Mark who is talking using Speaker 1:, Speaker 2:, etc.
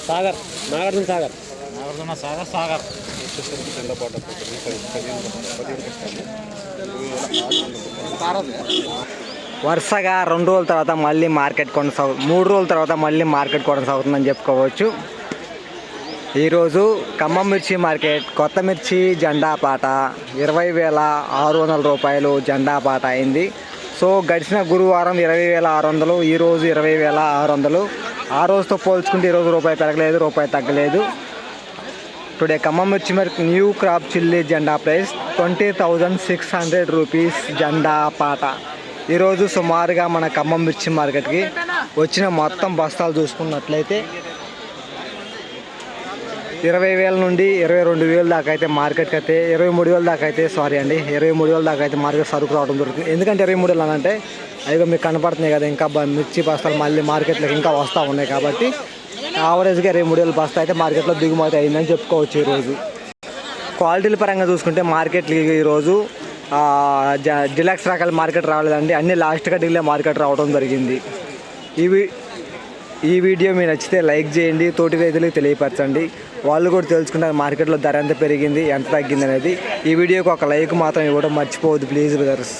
Speaker 1: సాగర్ నాగార్జున సాగర్ సాగర్ వరుసగా 2 రోజుల తర్వాత మళ్ళీ మార్కెట్ కొనసాగుతుంది, 3 రోజుల తర్వాత మళ్ళీ మార్కెట్ కొనసాగుతుందని చెప్పుకోవచ్చు. ఈరోజు ఖమ్మం మిర్చి మార్కెట్ కొత్త మిర్చి జెండా పాట 20,600 రూపాయలు జెండా పాట అయింది. సో గడిచిన గురువారం 20,600, ఈరోజు 20,600. ఆ రోజుతో పోల్చుకుంటే ఈరోజు రూపాయి పెరగలేదు, రూపాయి తగ్గలేదు. టుడే ఖమ్మం మిర్చి మార్కెట్ న్యూ క్రాప్ చిల్లీ జెండా ప్రైస్ 20,600 రూపీస్ జెండా పాట. ఈరోజు సుమారుగా మన ఖమ్మం మిర్చి మార్కెట్కి వచ్చిన మొత్తం బస్తాలు చూసుకున్నట్లయితే 20,000 నుండి 22,000 దాకా అయితే మార్కెట్కి అయితే 23,000 దాకా అయితే 23,000 దాకా అయితే మార్కెట్ సరుకు రావడం జరుగుతుంది. ఎందుకంటే 23,000 అని అంటే అదిగో మీకు కనపడుతున్నాయి కదా, ఇంకా మిర్చి బస్తాలు మళ్ళీ మార్కెట్లోకి ఇంకా వస్తూ ఉన్నాయి కాబట్టి యావరేజ్గా 23,000 బస్తా అయితే మార్కెట్లో దిగుమతి అయిందని చెప్పుకోవచ్చు. ఈరోజు క్వాలిటీల పరంగా చూసుకుంటే మార్కెట్కి ఈరోజు డిలక్స్ రకాల మార్కెట్ రాలేదండి, అన్ని లాస్ట్ కటింగ్లే మార్కెట్ రావడం జరిగింది. ఈ వీడియో మీకు నచ్చితే లైక్ చేయండి, తోటి రైతులకు తెలియపరచండి, వాళ్ళు కూడా తెలుసుకుంటారు మార్కెట్లో ధర ఎంత పెరిగింది ఎంత తగ్గింది అనేది. ఈ వీడియోకి ఒక లైక్ మాత్రం ఇవ్వడం మర్చిపోవద్దు ప్లీజ్ బ్రదర్స్.